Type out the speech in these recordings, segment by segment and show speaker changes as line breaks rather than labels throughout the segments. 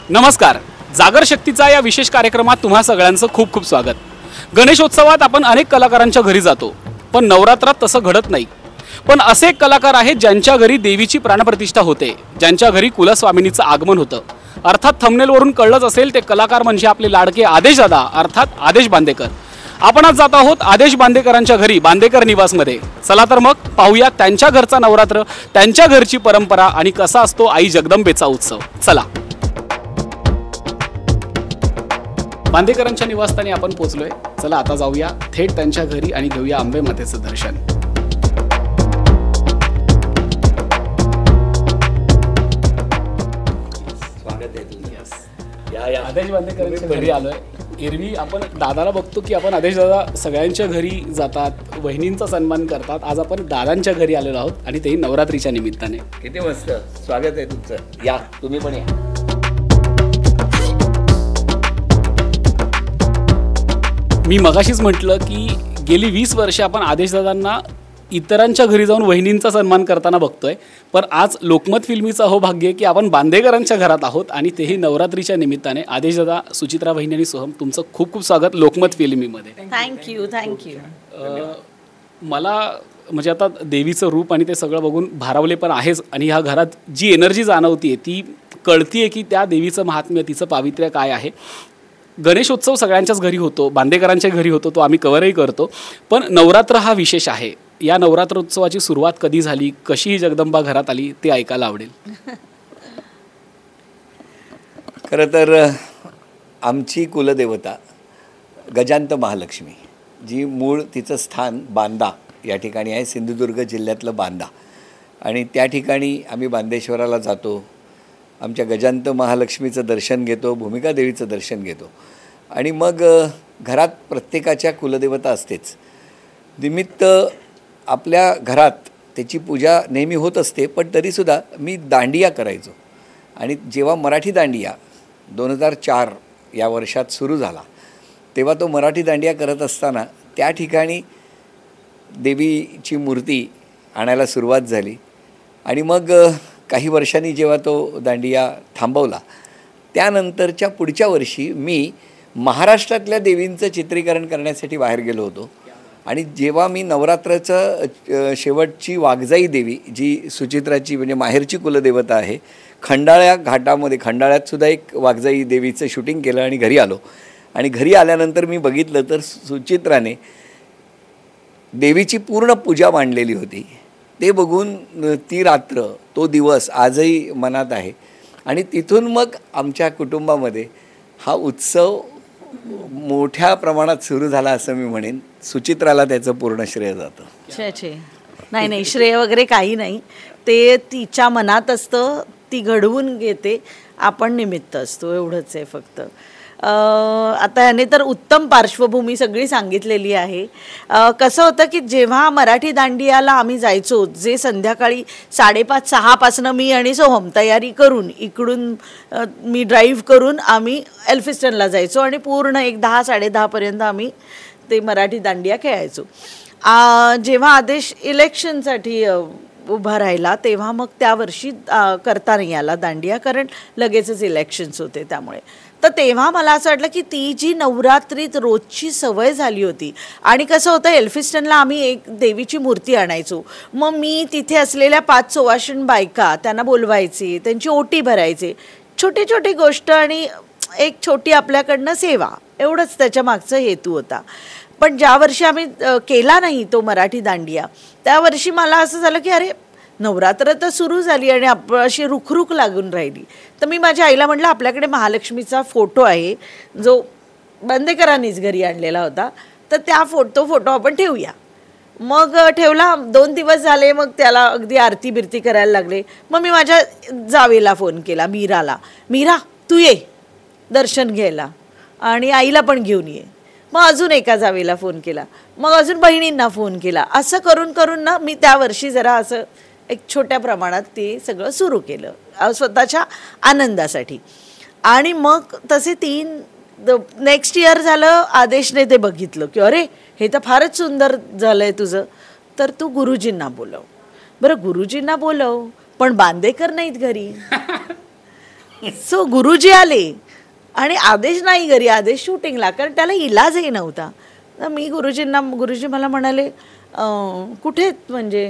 नमस्कार. जागर शक्तीचा या विशेष कार्यक्रमात तुम्हा सगळ्यांचं खूप खूप स्वागत. गणेशोत्सवात आपण अनेक कलाकारांच्या घरी जातो, पण नवरात्रात तसं घडत नाही. पण असे एक कलाकार आहेत ज्यांच्या घरी देवीची प्राणप्रतिष्ठा होते, ज्यांच्या घरी कुलस्वामिनीचं आगमन होतं. अर्थात थंबनेलवरून कळलंच असेल, ते कलाकार म्हणजे आपले लाडके आदेश दादा अर्थात आदेश बांदेकर. आपण आज जात आहोत आदेश बांदेकरांच्या घरी, बांदेकर निवासमध्ये. चला तर मग पाहूया त्यांच्या घरचा नवरात्र, त्यांच्या घरची परंपरा आणि कसा असतो आई जगदंबेचा उत्सव. चला. बांदेकरांच्या निवासस्थानी आपण पोहोचलोय. चला आता जाऊया थेट त्यांच्या घरी आणि घेऊया अंबे मातेचं दर्शन.
स्वागत आहे तुझं. या
आदेश बांदेकरांच्या घरी आलोय. एरवी आपण दादाला बघतो की आपण आदेश दादा सगळ्यांच्या घरी जातात, वहिनींचा सन्मान करतात. आज आपण दादांच्या घरी आलेलो आहोत आणि तेही नवरात्रीच्या निमित्ताने.
किती मस्त स्वागत आहे तुमचं. या तुम्ही पण या.
मी मगाशीच म्हटलं की गेली 20 वर्ष आपण आदेशदादांना इतरांच्या घरी जाऊन वहिनींचा सन्मान करताना बघतोय. पण आज लोकमत फिल्मीचं हो भाग्य की आपण बांदेकरांच्या घरात आहोत आणि तेही नवरात्रीच्या निमित्ताने. आदेशदादा, सुचित्रा वहिनी आणि सोहम, तुमचं खूप खूप स्वागत लोकमत फिल्मीमध्ये.
थँक्यू.
मला म्हणजे आता देवीचं रूप आणि ते सगळं बघून भारावले पण आहेच, आणि ह्या घरात जी एनर्जी जाणवतीये ती कळतीये की त्या देवीचं महात्म्य, तिचं पावित्र्य काय आहे. गणेशोत्सव सगळ्यांच्याच घरी होतो, बांदेकरांच्या घरी होतो, तो आम्ही कव्हरही करतो. पण नवरात्र हा विशेष आहे. या नवरात्रोत्सवाची सुरुवात कधी झाली, कशी ही जगदंबा घरात आली, ते ऐकायला आवडेल.
खरं तर आमची कुलदेवता गजांत महालक्ष्मी, जी मूळ तिचं स्थान बांदा या ठिकाणी आहे, सिंधुदुर्ग जिल्ह्यातलं बांदा. आणि त्या ठिकाणी आम्ही बांदेश्वराला जातो, आमच्या गजांत महालक्ष्मीचं दर्शन घेतो, भूमिका देवीचं दर्शन घेतो. आणि मग घरात प्रत्येकाच्या कुलदेवता असतेच. निमित्त आपल्या घरात त्याची पूजा नेहमी होत असते. पण तरीसुद्धा मी दांडिया करायचो. आणि जेव्हा मराठी दांडिया 2004 या वर्षात सुरू झाला, तेव्हा तो मराठी दांडिया करत असताना त्या ठिकाणी देवीची मूर्ती आणायला सुरुवात झाली. आणि मग काही वर्षांनी जेव्हा तो दांडिया थांबवला, त्यानंतरच्या पुढच्या वर्षी मी महाराष्ट्रातल्या देवींचं चित्रीकरण करण्यासाठी बाहेर गेलो होतो. आणि जेव्हा मी नवरात्राचं शेवटची वाघजाई देवी, जी सुचित्राची म्हणजे माहेरची कुलदेवता आहे, खंडाळ्या घाटामध्ये, खंडाळ्यातसुद्धा एक वाघजाई देवीचं शूटिंग केलं आणि घरी आलो. आणि घरी आल्यानंतर मी बघितलं तर सुचित्राने देवीची पूर्ण पूजा मांडलेली होती. ते बघून ती रात्र, तो दिवस आजही मनात आहे. आणि तिथून मग आमच्या कुटुंबामध्ये हा उत्सव मोठ्या प्रमाणात सुरू झाला असं मी म्हणेन. सुचित्राला त्याचं पूर्ण श्रेय जातं.
नाही, श्रेय वगैरे काही नाही. ते तिच्या मनात असतं, ती घडवून घेते, आपण निमित्त असतो, एवढंच आहे फक्त. आता ह्याने तर उत्तम पार्श्वभूमी सगळी सांगितलेली आहे. कसं होतं की जेव्हा मराठी दांडियाला आम्ही जायचो, जे संध्याकाळी 5:30-6 पासनं मी आणि सोहम तयारी करून, इकडून मी ड्राईव्ह करून आम्ही एल्फिस्टनला जायचो आणि पूर्ण एक 10-10:30पर्यंत आम्ही ते मराठी दांडिया खेळायचो. जेव्हा आदेश इलेक्शनसाठी उभा राहिला, तेव्हा मग त्या वर्षी करता नाही आला दांडिया, कारण लगेचच इलेक्शन्स होते. त्यामुळे तर तेव्हा मला असं वाटलं की ती जी नवरात्रीत रोजची सवय झाली होती. आणि कसं होतं, एल्फिस्टनला आम्ही एक देवीची मूर्ती आणायचो. मग मी तिथे असलेल्या 5 सुवासिनी बायका त्यांना बोलवायचे, त्यांची ओटी भरायचे, छोटी छोटी गोष्ट आणि एक छोटी आपल्याकडनं सेवा, एवढंच त्याच्या मागचा हेतू होता. पण ज्या वर्षी आम्ही केला नाही तो मराठी दांडिया, त्या वर्षी मला असं झालं की अरे, नवरात्र तर सुरू झाली आणि अशी रुखरुख लागून राहिली. तर मी माझ्या आईला म्हटलं, आपल्याकडे महालक्ष्मीचा फोटो आहे, जो बांदेकरांनीच घरी आणलेला होता, तर त्या फोटो आपण ठेवूया. मग ठेवला. 2 दिवस झाले, मग त्याला अगदी आरती बिरती करायला लागले. मग मी माझ्या जावेला फोन केला, मीराला, मीरा तू ये दर्शन घ्यायला आणि आईला पण घेऊन ये. मग अजून एका जावेला फोन केला, मग अजून बहिणींना फोन केला. असं करून करून ना मी त्या वर्षी जरा असं एक छोट्या प्रमाणात ते सगळं सुरू केलं स्वतःच्या आनंदासाठी. आणि मग तसे 3 नेक्स्ट इयर झालं, आदेशने ते बघितलं की अरे, हे तर फारच सुंदर झालंय तुझं, तर तू गुरुजींना बोलव. बरं, गुरुजींना बोलव, पण बांदेकर नाहीत घरी. सो गुरुजी आले आणि आदेश नाही घरी, आदेश शूटिंगला, कारण त्याला इलाजही नव्हता. तर मी गुरुजी मला म्हणाले कुठे आहेत, म्हणजे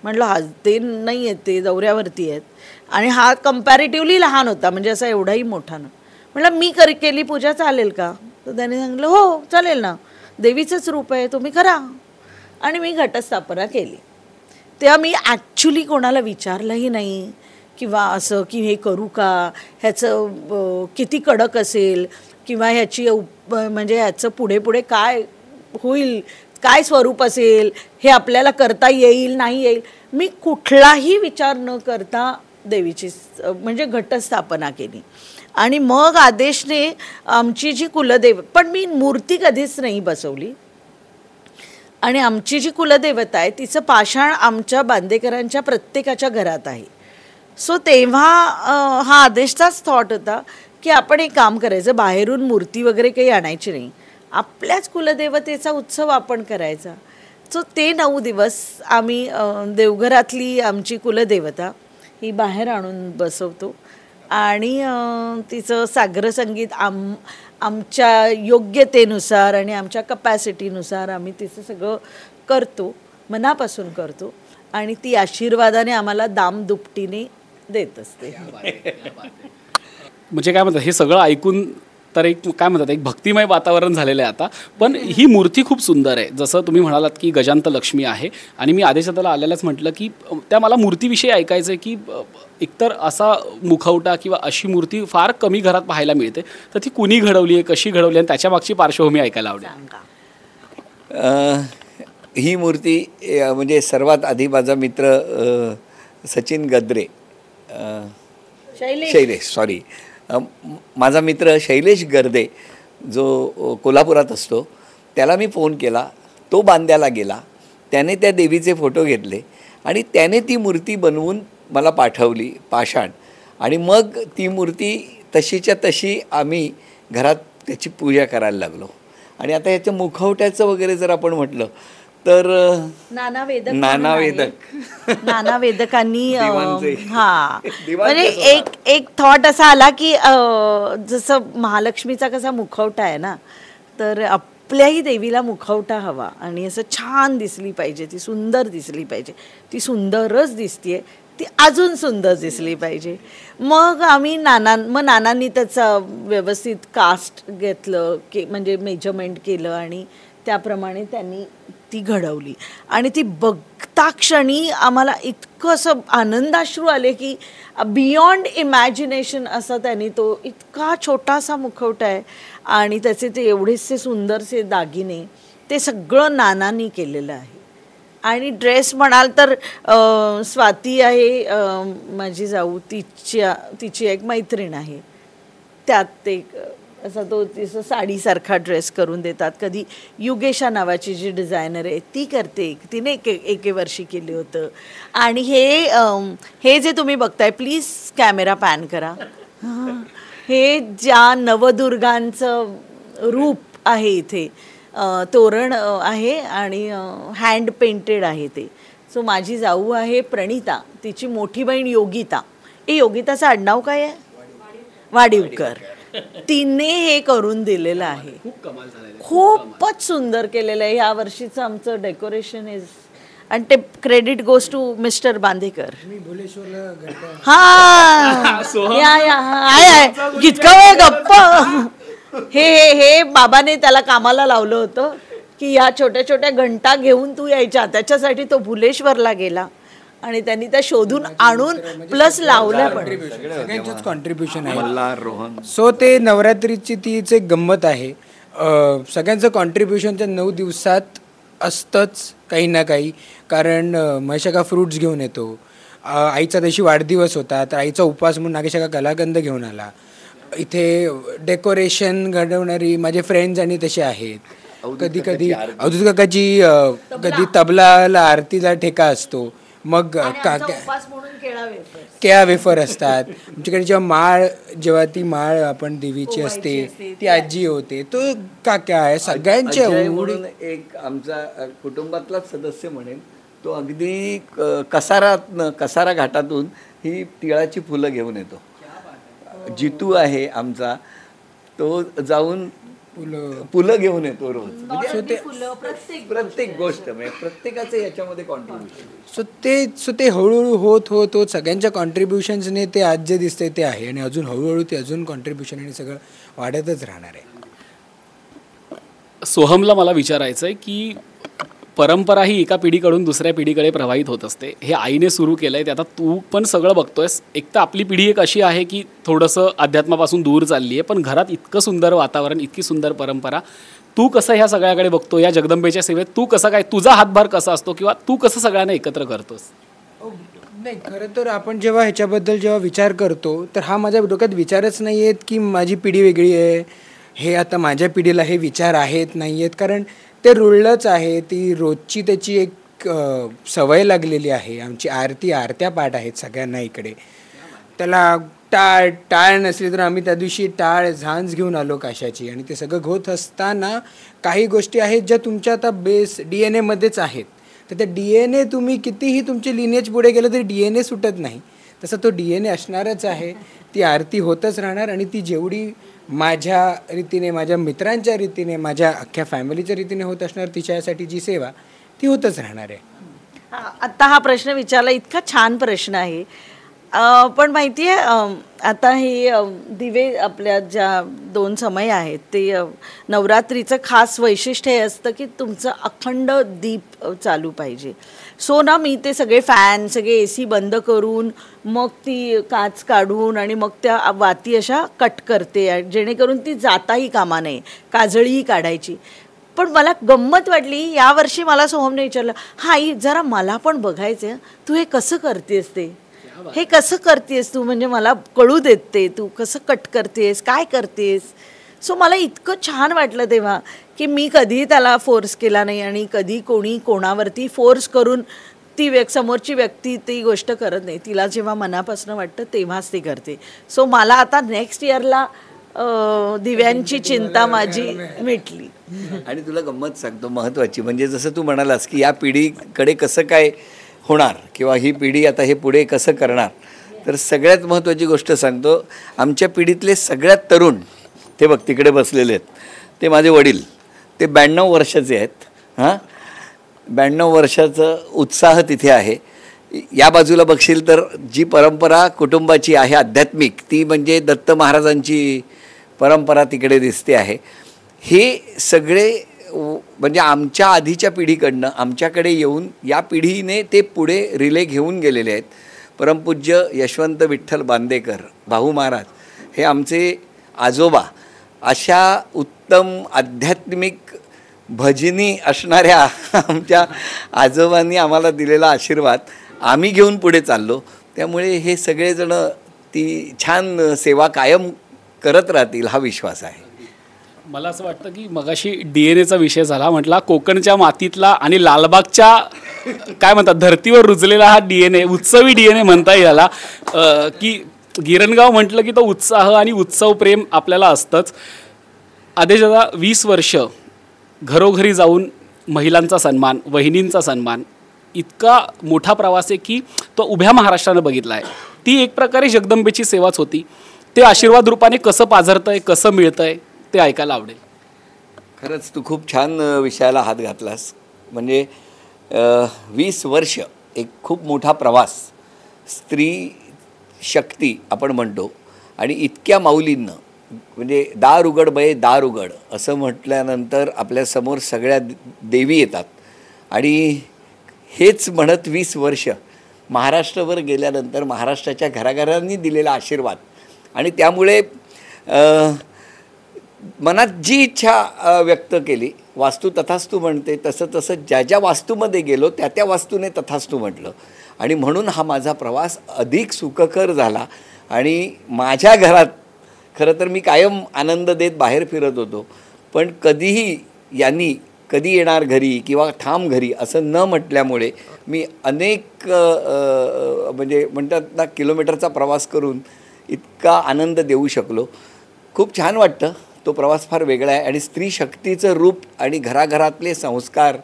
म्हटलं हा ते नाही आहेत, ते दौऱ्यावरती आहेत. आणि हा कम्पॅरेटिव्हली लहान होता, म्हणजे असा एवढाही मोठा ना. म्हटलं मी केली पूजा चालेल का? तर त्याने सांगितलं हो चालेल ना, देवीचंच रूप आहे, तुम्ही करा. आणि मी घटस्थापना केली. तेव्हा मी ॲक्च्युली कोणाला विचारलंही नाही किंवा असं की हे करू का, ह्याचं किती कडक असेल किंवा ह्याची म्हणजे ह्याचं पुढे पुढे काय होईल, काय स्वरूप असेल, हे आपल्याला करता येईल नाही येईल, मी कुठलाही विचार न करता देवीची म्हणजे घटस्थापना केली. आणि मग आदेशने आमची जी कुलदेव, पण मी मूर्ती कधीच नाही बसवली. आणि आमची जी कुलदेवता आहे तिचं पाषाण आमच्या बांदेकरांच्या प्रत्येकाच्या घरात आहे. सो तेव्हा हा आदेशचाच थॉट होता की आपण एक काम करायचं, बाहेरून मूर्ती वगैरे काही आणायची नाही, आपल्याच कुलदेवतेचा उत्सव आपण करायचा. सो ते 9 दिवस आम्ही देवघरातली आमची कुलदेवता ही बाहेर आणून बसवतो आणि तिचं सागर संगीत आमच्या योग्यतेनुसार आणि आमच्या कपॅसिटीनुसार आम्ही तिचं सगळं करतो, मनापासून करतो. आणि ती आशीर्वादाने आम्हाला दामदुपटीने देत असते.
म्हणजे काय म्हणतात, हे सगळं ऐकून तर एक काय म्हणतात, एक भक्तिमय वातावरण झालेलं आहे आता. पण ही मूर्ती खूप सुंदर आहे. जसं तुम्ही म्हणालात की गजांत लक्ष्मी आहे, आणि मी आदेशाला आलेलाच म्हटलं की त्या मला मूर्तीविषयी ऐकायचं आहे की एकतर असा मुखवटा किंवा अशी मूर्ती फार कमी घरात पाहायला मिळते, तर ती कुणी घडवली आहे, कशी घडवली, आणि त्याच्या मागची पार्श्वभूमी ऐकायला आवडेल.
ही मूर्ती म्हणजे सर्वात आधी माझा मित्र सचिन गद्रे, शैलेश सॉरी माझा मित्र शैलेश गर्दे जो कोल्हापुरात असतो, त्याला मी फोन केला. तो बांद्याला गेला, त्याने त्या देवीचे फोटो घेतले आणि त्याने ती मूर्ती बनवून मला पाठवली पाषाण. आणि मग ती मूर्ती तशीच्या तशी आम्ही घरात त्याची पूजा करायला लागलो. आणि आता याच्या मुखवट्याचं वगैरे जर आपण म्हटलं तर नाना
वेदकांनी म्हणजे एक थॉट असा आला की जसं महालक्ष्मीचा कसा मुखवटा आहे ना, तर आपल्याही देवीला मुखवटा हवा आणि असं छान दिसली पाहिजे, ती सुंदर दिसली पाहिजे. ती सुंदरच दिसतीये, ती अजून सुंदर दिसली पाहिजे. मग आम्ही नानांनी त्याचं व्यवस्थित कास्ट घेतलं की म्हणजे मेजरमेंट केलं आणि त्याप्रमाणे त्यांनी ती घडवली. आणि ती बघता क्षणी आम्हाला इतकं असं आनंदाश्रू आले की बियॉन्ड इमॅजिनेशन असा त्यांनी तो इतका छोटासा मुखवटा आहे आणि त्याचे ते एवढेसे सुंदरसे दागिने, ते सगळं नानांनी केलेलं आहे. आणि ड्रेस म्हणाल तर स्वाती आहे माझी जाऊ, तिची एक मैत्रीण आहे, त्यात ते असा तो तिचं साडीसारखा ड्रेस करून देतात. कधी युगेशा नावाची जी डिझायनर आहे ती करते, तिने एके वर्षी केलं होतं. आणि हे जे तुम्ही बघताय, प्लीज कॅमेरा पॅन करा, हे ज्या नवदुर्गांचं रूप आहे इथे, तोरण आहे आणि हँड पेंटेड आहे ते. सो माझी जाऊ आहे प्रणिता, तिची मोठी बहीण योगिता, योगिताचं आडनाव काय आहे, वाडीवकर, तिने हे करून दिलेलं आहे. खूपच सुंदर केलेलं आहे. ह्या वर्षीचं आमचं डेकोरेशन इज, आणि ते credit goes to Mr Bandekar. हा इतका वेळ गप्प. हे बाबाने त्याला कामाला लावलं होतं की ह्या छोट्या छोट्या घंटा घेऊन तू यायच्या, त्याच्यासाठी तो भुलेश्वरला गेला आणि त्यांनी त्या शोधून आणून प्लस लावल्या. पण
सगळ्यांचंच कॉन्ट्रीब्युशन आहे. सो ते नवरात्रीची तीच एक गंमत आहे. सगळ्यांचं कॉन्ट्रीब्युशन त्या 9 दिवसात असतंच काही ना काही. कारण महेशका फ्रूट्स घेऊन येतो, आईचा तशी वाढदिवस होता तर आईचा उपवास म्हणून नागेशका कलाकंद घेऊन आला. इथे डेकोरेशन घडवणारी माझे फ्रेंड्स आणि तसे आहेत. कधी कधी अवधूत काकाची कधी तबलाला आरतीला ठेका असतो, मग केळा वेफर असतात. आमच्याकडे जेव्हा ती माळ आपण देवीची असते ती आजी होते, तो काका आहे. सगळ्यांचे
एक आमचा कुटुंबातलाच सदस्य म्हणेन, तो अगदी कसारा घाटातून ही तिळाची फुलं घेऊन येतो. जितू आहे आमचा, तो जाऊन फुलं घेऊन येतो रोज. म्हणजे प्रत्येक गोष्ट म्हणजे प्रत्येकाचं याच्यामध्ये कॉन्ट्रीब्युशन.
सो ते हळूहळू होत सगळ्यांच्या कॉन्ट्रीब्युशन्सने ते आज जे दिसतंय ते आहे, आणि अजून हळूहळू ते अजून कॉन्ट्रीब्युशन आणि सगळं वाढतच राहणार आहे.
सोहमला मला विचारायचं आहे की परंपरा ही एका पिढीकडून दुसऱ्या पिढीकडे प्रवाहित होत असते. हे आईने सुरू केलं आहे, ते आता तू पण सगळं बघतोयस. एक तर आपली पिढी एक अशी आहे की थोडंसं अध्यात्मापासून दूर चालली आहे, पण घरात इतकं सुंदर वातावरण, इतकी सुंदर परंपरा. तू कसं ह्या सगळ्याकडे बघतो, या जगदंबेच्या सेवेत तू कसा काय, तुझा हातभार कसा असतो, किंवा तू कसं सगळ्यांना एकत्र करतोस?
नाही, खरं तर आपण जेव्हा ह्याच्याबद्दल जेव्हा विचार करतो तर हा माझ्या डोक्यात विचारच नाही आहेत की माझी पिढी वेगळी आहे, हे आता माझ्या पिढीला हे विचार आहेत नाही आहेत, कारण ते रुळलंच आहे. ती रोजची त्याची एक सवय लागलेली आहे. आमची आरत्या पाठ आहेत सगळ्यांना इकडे. त्याला टाळ नसली तर आम्ही त्या दिवशी टाळ झांज घेऊन आलो काशाची, आणि ते सगळं होत असताना काही गोष्टी आहेत ज्या तुमच्या आता बेस DNA मध्येच आहेत. तर त्या DNA तुम्ही कितीही तुमचे लिनेज पुढे गेलं तरी DNA सुटत नाही. तसं तो DNA असणारच आहे. ती आरती होतच राहणार, आणि ती जेवढी माझ्या रीतीने, माझ्या मित्रांच्या रीतीने, माझ्या अख्ख्या फॅमिलीच्या रीतीने होत असणार, तिच्यासाठी जी सेवा ती होतच राहणार आहे.
आत्ता हा प्रश्न विचारला, इतका छान प्रश्न आहे. पण माहिती आहे, आता हे दिवे आपल्या ज्या 2 समय आहेत ते नवरात्रीचं खास वैशिष्ट्य हे असतं की तुमचं अखंड दीप चालू पाहिजे. सो ना मी ते सगळे फॅन, सगळे AC बंद करून मग ती काच काढून आणि मग त्या वाती अशा कट करते, जेणेकरून ती जाताही कामा नये, काजळीही काढायची. पण मला गंमत वाटली, यावर्षी मला सोहमने विचारलं, हा आई जरा मला पण बघायचं, तू हे कसं करतेस, हे कसं करतेस तू, म्हणजे मला कळू देते तू कसं कट करतेस, काय करतेस. सो मला इतकं छान वाटलं तेव्हा की मी कधीही त्याला फोर्स केला नाही, आणि कधी कोणी कोणावरती फोर्स करून ती समोरची व्यक्ती ती गोष्ट करत नाही. तिला जेव्हा मनापासून वाटतं तेव्हाच ती करते. सो मला आता नेक्स्ट इयरला दिव्यांची चिंता माझी मिटली.
आणि तुला गंमत सांगतो महत्त्वाची, म्हणजे जसं तू म्हणालास की या पिढीकडे कसं काय होणार, किंवा ही पिढी आता हे पुढे कसं करणार, तर सगळ्यात महत्त्वाची गोष्ट सांगतो. आमच्या पिढीतले सगळ्यात तरुण ते बघ तिकडे बसलेले आहेत, ते माझे वडील. ते 92 वर्षाचे आहेत. 92 वर्षाचं उत्साह तिथे आहे. या बाजूला बघशील तर जी परंपरा कुटुंबाची आहे आध्यात्मिक, ती म्हणजे दत्त महाराजांची परंपरा तिकडे दिसते आहे. हे सगळे म्हणजे आमच्या आधीच्या पिढीकडनं आमच्याकडे येऊन या पिढीने ते पुढे रिले घेऊन गेलेले आहेत. परमपूज्य यशवंत विठ्ठल बांदेकर भाऊ महाराज हे आमचे आजोबा, अशा उत्तम आध्यात्मिक भजनी असणाऱ्या आमच्या आजोबांनी आम्हाला दिलेला आशीर्वाद आम्ही घेऊन पुढे चाललो. त्यामुळे हे सगळेजणं ती छान सेवा कायम करत राहतील हा विश्वास आहे.
मला असं वाटतं की मगाशी DNA चा विषय झाला, म्हटला कोकणच्या मातीतला आणि लालबागच्या काय म्हणतात धर्तीवर रुजलेला हा DNA, उत्सवी DNA म्हणता येईल याला. की गिरणगाव म्हटलं की तो उत्साह आणि उत्सव प्रेम आपल्याला असतंच. आदेश दादा, 20 वर्ष घरोघरी जाऊन महिलांचा सन्मान, वहिनींचा सन्मान, इतका मोठा प्रवास आहे की तो उभ्या महाराष्ट्रानं बघितला आहे. ती एक प्रकारे जगदंबेची सेवाच होती. ते आशीर्वाद रूपाने कसं पाझरतंय, कसं मिळतंय, ते ऐकायला आवडेल.
खरंच तू खूप छान विषयाला हात घातलास. म्हणजे 20 वर्ष एक खूप मोठा प्रवास, स्त्री शक्ती आपण म्हणतो, आणि इतक्या माऊलींनं, म्हणजे दार उघड बये दार उघड असं म्हटल्यानंतर आपल्यासमोर सगळ्या देवी येतात. आणि हेच म्हणत 20 वर्ष महाराष्ट्रावर गेल्यानंतर महाराष्ट्राच्या घराघरांनी दिलेला आशीर्वाद, आणि त्यामुळे मनात जी इच्छा व्यक्त केली, वास्तू तथास्तू म्हणते, तसं तसं ज्या ज्या वास्तूमध्ये गेलो त्या त्या वास्तूने तथास्तू म्हटलं. आणि म्हणून हा माझा प्रवास अधिक सुखकर झाला. आणि माझ्या घरात खरं तर मी कायम आनंद देत बाहेर फिरत होतो, पण कधीही यांनी कधी येणार घरी किंवा थांब घरी असं न म्हटल्यामुळे मी अनेक म्हणजे म्हणतात ना किलोमीटरचा प्रवास करून इतका आनंद देऊ शकलो. खूप छान वाटतं. तो प्रवास फार वेगळा आहे. आणि स्त्री शक्तीचं रूप आणि घराघरातले संस्कार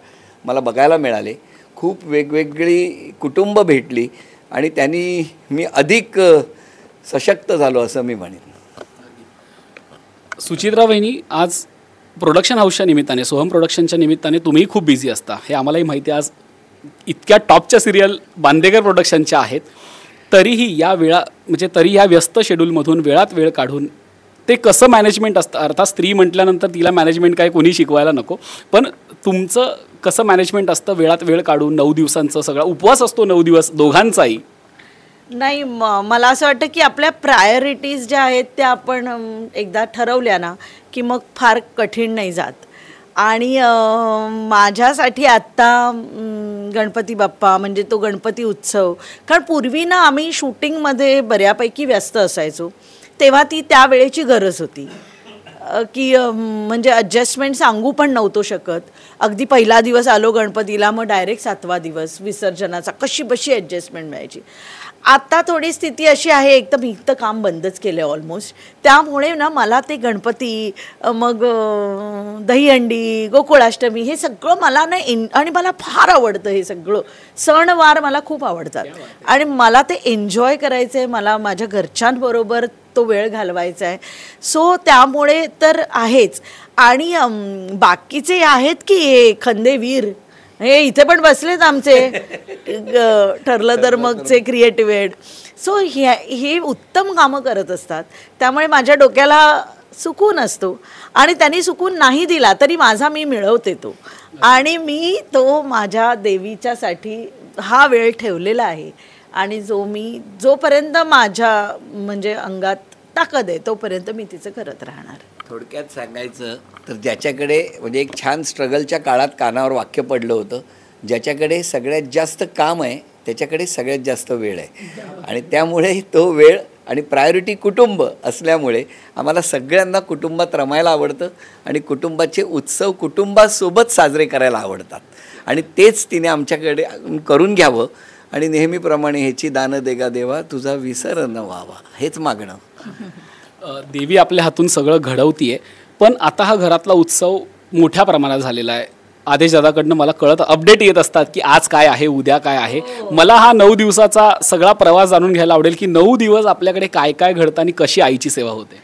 मला बघायला मिळाले. खूप वेगवेगळी कुटुंब भेटली, आणि त्यांनी मी अधिक सशक्त झालो असं मी म्हणेन.
सुचित्रा वहिनी, आज प्रोडक्शन हाऊसच्या निमित्ताने, सोहम प्रोडक्शनच्या निमित्ताने तुम्ही खूप बिझी असता, हे आम्हालाही माहिती आहे. आज इतक्या टॉपच्या सिरियल बांदेकर प्रोडक्शनच्या आहेत, तरीही तरी या व्यस्त शेड्यूलमधून वेळात वेळ काढून ते कसं मॅनेजमेंट असतं. अर्थात स्त्री म्हटल्यानंतर तिला मॅनेजमेंट काय कोणी शिकवायला नको, पण तुमचं कसं मॅनेजमेंट असतं वेळात वेळ काढून? 9 दिवसांचा सगळा उपवास असतो, 9 दिवस दोघांचाही.
नाही, मला असं वाटतं की आपल्या प्रायोरिटीज ज्या आहेत त्या आपण एकदा ठरवल्या ना की मग फार कठीण नाही जात. आणि माझ्यासाठी आत्ता गणपती बाप्पा म्हणजे तो गणपती उत्सव, कारण पूर्वी ना आम्ही शूटिंगमध्ये बऱ्यापैकी व्यस्त असायचो, तेव्हा ती त्यावेळेची गरज होती की म्हणजे ॲडजस्टमेंट सांगू पण नव्हतो शकत. अगदी पहिला दिवस आलो गणपतीला, मग डायरेक्ट 7वा दिवस विसर्जनाचा कशी बशी ॲडजस्टमेंट मिळायची. आता थोडी स्थिती अशी आहे, एक तर मी तर काम बंदच केलं आहे ऑलमोस्ट, त्यामुळे ना मला ते गणपती, मग दहीहंडी, गोकुळाष्टमी हे सगळं मला ना आणि मला फार आवडतं. हे सगळं सणवार मला खूप आवडतात आणि मला ते एन्जॉय करायचं आहे, मला माझ्या घरच्यांबरोबर तो वेळ घालवायचा आहे. सो त्यामुळे तर आहेच. आणि बाकीचे आहेत की हे खंदेवीर, हे इथे पण बसलेत आमचे ठरलं तर मगचे क्रिएटिव्ह हेड. सो हे उत्तम कामं करत असतात, त्यामुळे माझ्या डोक्याला सुकून असतो. आणि त्यांनी सुकून नाही दिला तरी माझा मी मिळवते तो, आणि मी तो माझ्या देवीच्यासाठी हा वेळ ठेवलेला आहे. आणि जोपर्यंत माझ्या म्हणजे अंगात ताकद आहे तोपर्यंत मी तिचं करत राहणार.
थोडक्यात सांगायचं तर ज्याच्याकडे म्हणजे एक छान स्ट्रगलच्या काळात कानावर वाक्य पडलं होतं, ज्याच्याकडे सगळ्यात जास्त काम आहे त्याच्याकडे सगळ्यात जास्त वेळ आहे. आणि त्यामुळे तो वेळ आणि प्रायोरिटी कुटुंब असल्यामुळे आम्हाला सगळ्यांना कुटुंबात रमायला आवडतं आणि कुटुंबाचे उत्सव कुटुंबासोबत साजरे करायला आवडतात. आणि तेच तिने आमच्याकडे करून घ्यावं आणि नेहमीप्रमाणे ह्याची दानं देगा देवा तुझा विसर न व्हावा हेच मागणं.
देवी आपल्या हातून सगळं घडवतीये, पण आता हा घरातला उत्सव मोठ्या प्रमाणात झालेला आहे. आदेश दादाकडनं मला अपडेट येत असतात की आज काय आहे, उद्या काय आहे. मला हा 9 दिवसाचा सगळा प्रवास जाणून घ्यायला आवडेल की 9 दिवस आपल्याकडे काय काय घडतं आणि कशी आईची सेवा होते.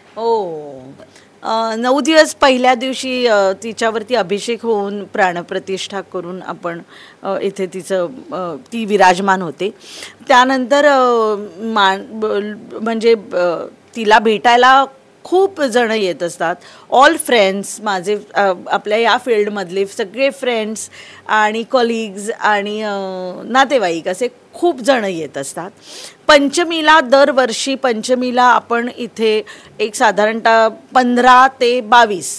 9 दिवस पहिल्या दिवशी तिच्यावरती अभिषेक होऊन प्राणप्रतिष्ठा करून आपण इथे ती विराजमान होते. त्यानंतर म्हणजे तिला भेटायला खूप जण येत असतात. ऑल फ्रेंड्स माझे, आपल्या या फील्डमधले सगळे फ्रेंड्स आणि कलिग्ज आणि नातेवाईक असे खूप जण येत असतात. पंचमीला दरवर्षी पंचमीला आपण इथे एक साधारणतः 15 ते 22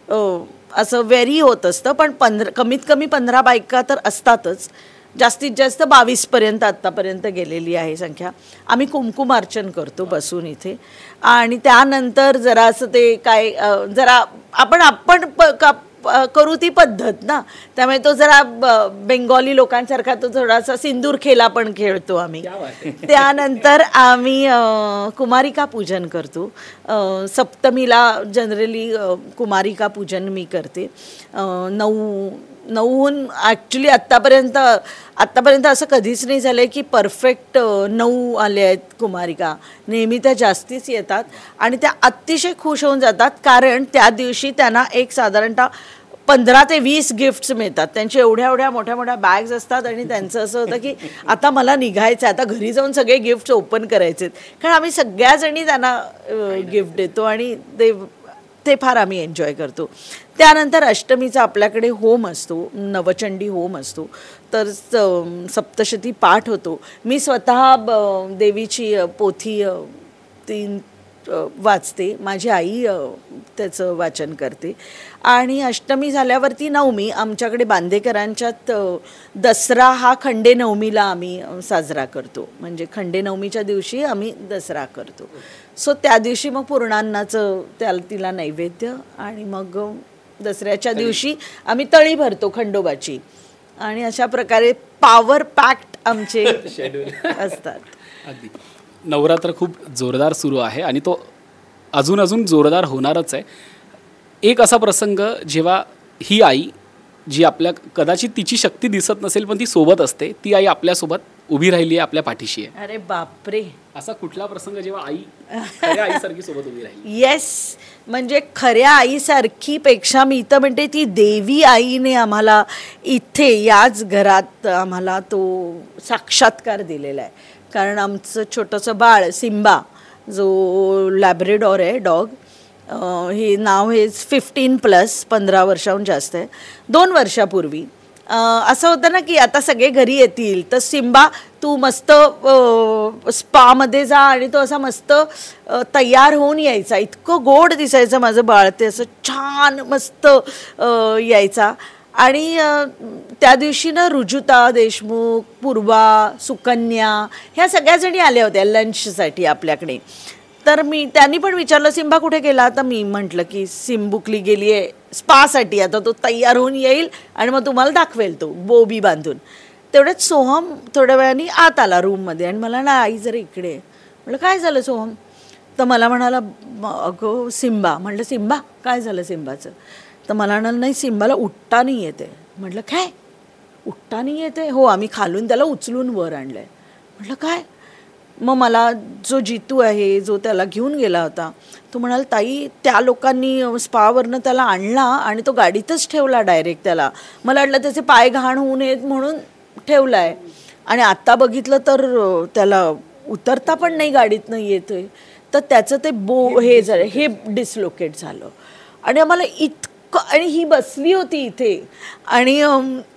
असं व्हेरी होत असतं, पण कमीत कमी 15 बायका तर असतातच. जास्तीत जास्त 22पर्यंत आत्तापर्यंत गेलेली आहे संख्या. आम्ही कुंकुमार्चन करतो बसून इथे. आणि त्यानंतर जरासं ते काय जरा आपण करू ती पद्धत ना, त्यामुळे तो जरा बेंगॉली लोकांसारखा तो थोडासा सिंदूर खेळा पण खेळतो आम्ही. त्यानंतर आम्ही कुमारिका पूजन करतो. सप्तमीला जनरली कुमारिका पूजन मी करते. 9हून ॲक्च्युली आत्तापर्यंत असं कधीच नाही झालं आहे की परफेक्ट 9 आले आहेत कुमारिका. नेहमी त्या जास्तीच येतात आणि त्या अतिशय खुश होऊन जातात, कारण त्या दिवशी त्यांना एक साधारणतः 15 ते 20 गिफ्ट्स मिळतात. त्यांचे एवढ्या मोठ्या बॅग्स असतात आणि त्यांचं असं होतं की आता मला निघायचं आहे, आता घरी जाऊन सगळे गिफ्ट्स ओपन करायचे आहेत, कारण आम्ही सगळ्याजणी त्यांना गिफ्ट देतो आणि ते फार आम्ही एन्जॉय करतो. त्यानंतर अष्टमीचा आपल्याकडे होम असतो, नवचंडी होम असतो, तर सप्तशती पाठ होतो. मी स्वतः देवीची पोथी 3 वाचते, माझी आई त्याचं वाचन करते. आणि अष्टमी झाल्यावरती नवमी, आमच्याकडे बांदेकरांच्यात दसरा हा खंडेनवमीला आम्ही साजरा करतो, म्हणजे खंडेनवमीच्या दिवशी आम्ही दसरा करतो. सो त्या दिवशी मग पूर्णान्नाचं तिला नैवेद्य, आणि मग दसऱ्याच्या दिवशी आम्ही तळी भरतो खंडोबाची. आणि अशा प्रकारे पॉवर पॅक्ड आमचे शेड्यूल असतात.
अगदी नवरात्र खूप जोरदार सुरू आहे आणि तो अजून जोरदार होणारच आहे. एक असा प्रसंग जेव्हा ही आई जी आपल्या कदाचित तिची शक्ती दिसत नसेल पण ती सोबत असते, ती आई आपल्यासोबत उभी राहिली आहे, आपल्या पाठीशी आहे.
अरे बापरे.
असा कुठला प्रसंग जेव्हा आई खऱ्या आईसारखी सोबत उभी राहिली?
येस, म्हणजे खऱ्या आईसारखी पेक्षा मी तर म्हणते ती देवी आईने आम्हाला इथे याच घरात आम्हाला तो साक्षात्कार दिलेला आहे. कारण आमचं छोटंसं बाळ सिम्बा, जो लॅब्रेडॉर आहे डॉग, हे नाव हे 15+ 15 वर्षाहून जास्त आहे. 2 वर्षापूर्वी असं होतं ना की आता सगळे घरी येतील तर सिम्बा तू मस्त स्पामध्ये जा आणि तो असा मस्त तयार होऊन यायचा. इतकं गोड दिसायचं माझं बाळ, ते असं छान मस्त यायचा. आणि त्या दिवशी ना रुजुता देशमुख, पूर्वा, सुकन्या ह्या सगळ्या जणी आल्या होत्या लंचसाठी आपल्याकडे. तर त्यांनी पण विचारलं सिम्बा कुठे गेला. तर मी म्हटलं की सिम्बुकली गेली आहे स्पासाठी, आता तो तयार होऊन येईल आणि मग तुम्हाला दाखवेल तो बोबी बांधून. तेवढ्यात सोहम थोड्या वेळाने आत आला रूममध्ये आणि मला ना आई जरा इकडे. म्हटलं काय झालं सोहम? तर मला म्हणाला अगं सिम्बा. म्हटलं सिम्बा काय झालं सिम्बाचं? तर मला म्हणाल नाही सिम्बाला उठता नाही येते. म्हटलं काय उठता नाही येते? हो, आम्ही खालून त्याला उचलून वर आणलं आहे. म्हटलं काय? मग मला जो जितू आहे जो त्याला घेऊन गेला होता तो म्हणाल ताई त्या लोकांनी स्पावरनं त्याला आणला आणि तो गाडीतच ठेवला डायरेक्ट. त्याला मला वाटलं त्याचे पाय घाण होऊ नयेत म्हणून ठेवला आहे आणि आत्ता बघितलं तर त्याला उतरता पण नाही गाडीतनं येतोय. तर त्याचं ते हे झालं, हे डिसलोकेट झालं. आणि आम्हाला इतकं, आणि ही बसली होती इथे आणि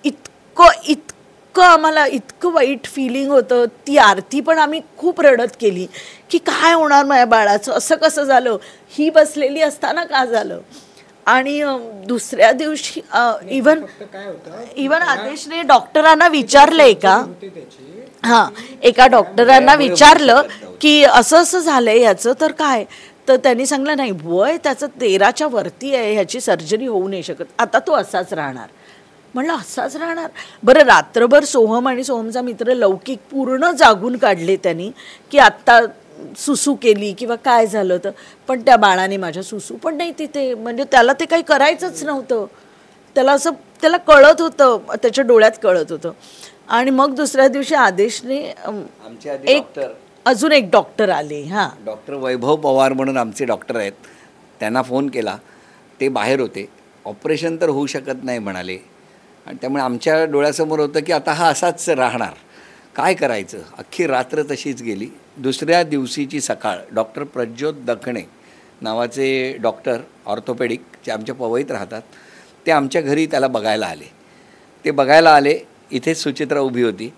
इतकं आम्हाला इतकं वाईट फिलिंग होतं. ती आरती पण आम्ही खूप रडत केली की काय होणार माझ्या बाळाचं, असं कसं झालं, ही बसलेली असताना का झालं. आणि दुसऱ्या दिवशी इवन आदेशने डॉक्टरांना विचारलंय का, हां एका डॉक्टरांना विचारलं की असं असं झालंय ह्याचं तर काय. तर त्यांनी सांगलं नाही वय त्याचं 13च्या वरती आहे, ह्याची सर्जरी होऊ नाही शकत, आता तो असाच राहणार. म्हणलं असाच राहणार. बरं रात्रभर सोहम आणि सोहमचा मित्र लौकिक पूर्ण जागून काढले त्यांनी की आत्ता सुसू केली किंवा काय झालं होतं. पण त्या बाळाने माझ्या सुसू पण नाही तिथे, म्हणजे त्याला ते काही करायचंच नव्हतं. त्याला कळत होतं, त्याच्या डोळ्यात कळत होतं. आणि मग दुसऱ्या दिवशी आदेशने अजून एक डॉक्टर आले. हां,
डॉक्टर वैभव पवार म्हणून आमचे डॉक्टर आहेत, त्यांना फोन केला. ते बाहेर होते, ऑपरेशन तर होऊ शकत नाही म्हणाले. आणि त्यामुळे आमच्या डोळ्यासमोर होतं की आता हा असाच राहणार, काय करायचं. अख्खी रात्र तशीच गेली. दुसऱ्या दिवशीची सकाळ डॉक्टर प्रज्योत दखणे नावाचे डॉक्टर ऑर्थोपेडिक जे आमच्या पवईत राहतात, ते आमच्या घरी त्याला बघायला आले. ते बघायला आले, इथेच सुचित्रा उभी होती,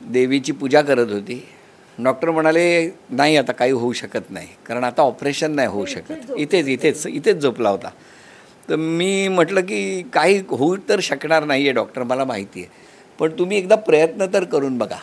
देवीची पूजा करत होती. डॉक्टर म्हणाले नाही आता काही होऊ शकत नाही, कारण आता ऑपरेशन नाही होऊ शकत. इथेच झोपला होता. तर मी म्हटलं की काही होऊ तर शकणार नाही आहे डॉक्टर, मला माहिती आहे, पण तुम्ही एकदा प्रयत्न तर करून बघा.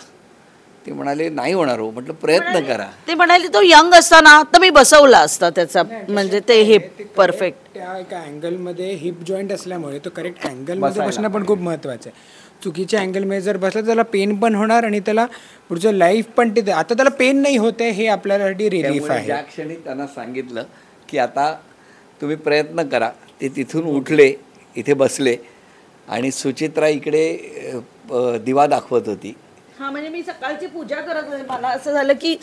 ते म्हणाले नाही होणार हो. म्हटलं प्रयत्न करा.
ते म्हणाले तो यंग असताना तर मी बसवला असता त्याचा, म्हणजे ते हिप परफेक्ट
त्या एका अँगलमध्ये हिप जॉईंट असल्यामुळे तो करेक्ट अँगलमध्ये बसणं पण खूप महत्त्वाचं आहे. चुकीच्या अँगलमध्ये जर बसला तर त्याला पेन पण होणार आणि त्याला पुढचं लाईफ पण ते, आता त्याला पेन नाही होते हे आपल्यासाठी रिलीफ आहे.
ज्या क्षणी त्यांना सांगितलं की आता तुम्ही प्रयत्न करा, ते तिथून उठले, इथे बसले आणि सुचित्रा इकडे दिवा दाखवत होती.
हां, म्हणजे मी सकाळची पूजा करत होते. मला असं झालं की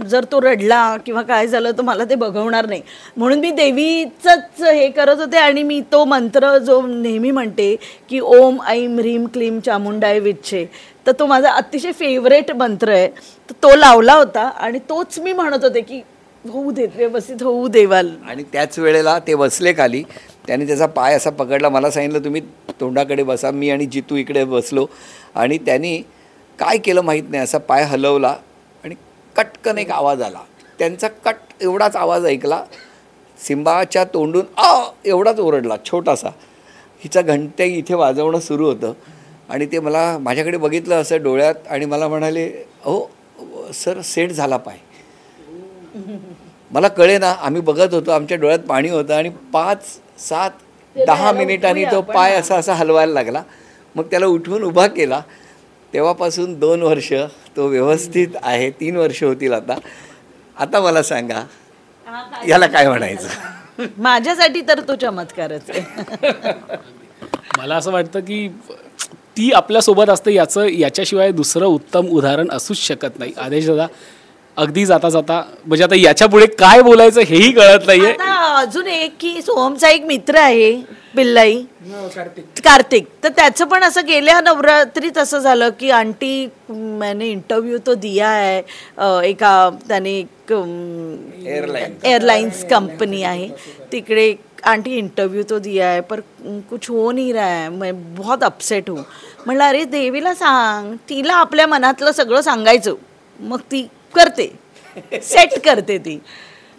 जर तो रडला किंवा काय झालं तर मला ते बघवणार नाही, म्हणून मी देवीचंच हे करत होते. आणि मी तो मंत्र जो नेहमी म्हणते की ओम ऐं ह्रीं क्लीं चामुंडाय विच्छे, तर तो माझा अतिशय फेवरेट मंत्र आहे. तर तो लावला होता आणि तोच मी म्हणत होते की होऊ देत, व्यवस्थित होऊ देवाल.
आणि त्याच वेळेला ते बसले खाली, त्याने त्याचा पाय असा पकडला. मला सांगितलं तुम्ही तोंडाकडे बसा. मी आणि जितू इकडे बसलो आणि त्यांनी काय केलं माहीत नाही, असा पाय हलवला आणि कटकन एक आवाज आला. त्यांचा कट एवढाच आवाज ऐकला. सिम्बाच्या तोंडून एवढाच ओरडला छोटासा. हिचा घंटे इथे वाजवणं सुरू होतं आणि ते मला माझ्याकडे बघितलं असं डोळ्यात आणि मला म्हणाले अहो सर सेट झाला पाय. मला कळे ना, आम्ही बघत होतो, आमच्या डोळ्यात पाणी होतं आणि 5, 7, 10 मिनिटांनी तो पाय असा हलवायला लागला. मग त्याला उठवून उभा केला. तेव्हापासून 2 वर्ष तो व्यवस्थित आहे. 3 वर्ष होतील आता. आता मला सांगा याला काय म्हणायचं.
माझ्यासाठी तर तो चमत्कारच आहे.
मला असं वाटतं की ती आपल्यासोबत असते याच्याशिवाय दुसरं उत्तम उदाहरण असूच शकत नाही. आदेश दादा, अगदी जाता जाता म्हणजे आता याच्या पुढे काय बोलायचं हेही कळत नाहीये.
आता अजून एक की सोहमचा एक मित्र आहे पिल्लाई कार्तिक, तर त्याचं पण असं गेल्या नवरात्रीत असं झालं की आंटी मैंने इंटरव्यू तो दिया है, एका त्याने एक एयरलाइन्स कंपनी आहे तिकडे, आंटी इंटरव्यू तो दिया है पर कुछ हो नहीं रहा है, मैं बहुत अपसेट हूँ. म्हणलं अरे देवीला सांग, तिला आपल्या मनातलं सगळं सांगायचं, मग ती करते, सेट करते ती.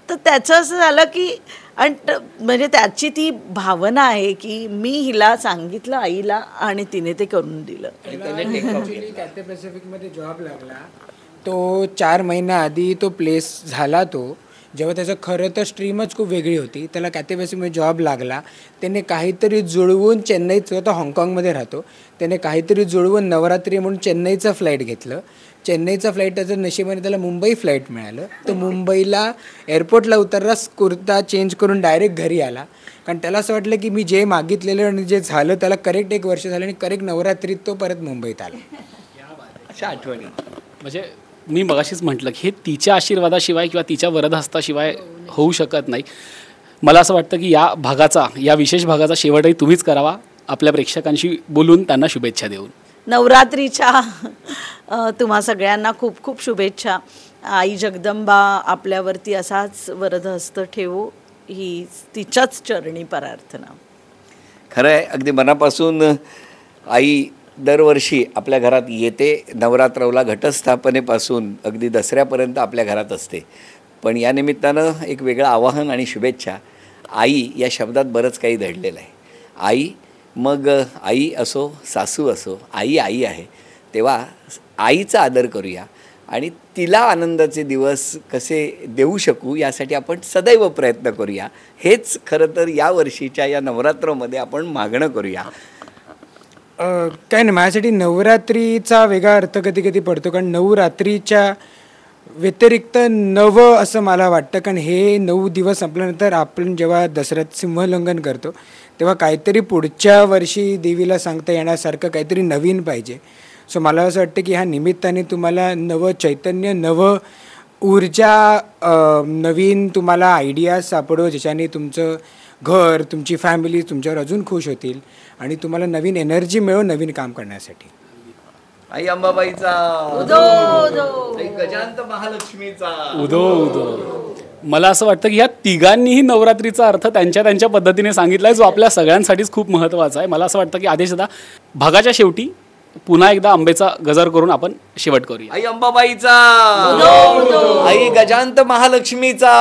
तर त्याचं असं झालं की म्हणजे त्याची ती भावना आहे की मी हिला सांगितलं आईला आणि तिने ते करून दिलं.
कॅथे पॅसिफिकमध्ये जॉब लागला तो 4 महिन्याआधी तो प्लेस झाला. तो जेव्हा त्याचं खरं तर स्ट्रीमच खूप वेगळी होती, त्याला कॅथे पॅसिफिकमध्ये जॉब लागला. त्याने काहीतरी जुळवून चेन्नईत, तो हॉंगकॉंगमध्ये राहतो, त्याने काहीतरी जुळवून नवरात्री म्हणून चेन्नईचं फ्लाईट घेतलं. चेन्नईचा फ्लाईट त्याचं नशिबाने त्याला मुंबई फ्लाईट मिळालं. तो मुंबईला एअरपोर्टला उतरला, कुर्ता चेंज करून डायरेक्ट घरी आला. कारण त्याला असं वाटलं की मी जे मागितलेलं आणि जे झालं त्याला करेक्ट 1 वर्ष झालं आणि करेक्ट नवरात्रीत तो परत मुंबईत आला.
अशा आठवणी
म्हणजे मी मगाशीच म्हटलं की हे तिच्या आशीर्वादाशिवाय किंवा तिच्या वरदहस्ताशिवाय होऊ शकत नाही. मला असं वाटतं की या विशेष भागाचा शेवटही तुम्हीच करावा, आपल्या प्रेक्षकांशी बोलून त्यांना शुभेच्छा देऊन.
नवरात्रीच्या तुम्हा सगळ्यांना खूप खूप शुभेच्छा. आई जगदंबा आपल्यावरती असाच वरदहस्त ठेवो, ही तिच्याच चरणी प्रार्थना.
खरं आहे, अगदी मनापासून आई दरवर्षी आपल्या घरात येते. नवरात्राला घटस्थापनेपासून अगदी दसऱ्यापर्यंत आपल्या घरात असते. पण या निमित्तानं एक वेगळं आवाहन आणि शुभेच्छा. आई या शब्दात बरंच काही दडलेलं आहे. आई, मग आई असो सासू असो, आई आई आहे. तेव्हा आईचा आदर करूया आणि तिला आनंदाचे दिवस कसे देऊ शकू यासाठी आपण सदैव प्रयत्न करूया. हेच खरं तर या वर्षीच्या या नवरात्रामध्ये आपण मागणं करूया.
काय नाही, माझ्यासाठी नवरात्रीचा वेगळा अर्थ कधी कधी पडतो, कारण नवरात्रीच्या व्यतिरिक्त नवं असं मला वाटतं. कारण हे 9 दिवस संपल्यानंतर आपण जेव्हा दसऱ्यात सिंहलंघन करतो तेव्हा काहीतरी पुढच्या वर्षी देवीला सांगता येण्यासारखं काहीतरी नवीन पाहिजे. सो मला असं वाटतं की ह्या निमित्ताने तुम्हाला नवं चैतन्य, नवं ऊर्जा, नवीन तुम्हाला आयडियाज सापडो, ज्याच्याने तुमचं घर, तुमची फॅमिली तुमच्यावर अजून खुश होतील आणि तुम्हाला नवीन एनर्जी मिळो नवीन काम करण्यासाठी.
आई अंबाबाईचा आई गजांत महालक्ष्मीचा
उदो उदो. मला असं वाटतं की ह्या तिघांनीही नवरात्रीचा अर्थ त्यांच्या पद्धतीने सांगितला आहे, जो आपल्या सगळ्यांसाठीच खूप महत्त्वाचा आहे. मला असं वाटतं की आदेश दादा, भागाच्या शेवटी पुन्हा एकदा आंबेचा गजर करून आपण शेवट करूया.
आई अंबाबाईचा, आई गजांत महालक्ष्मीचा,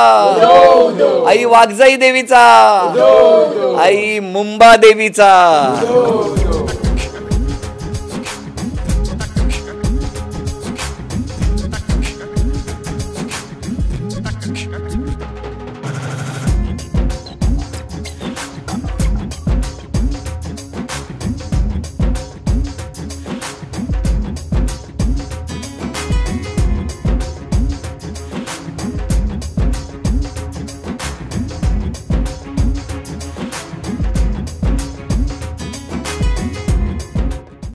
आई वाघजाई देवीचा, आई मुंबा देवीचा.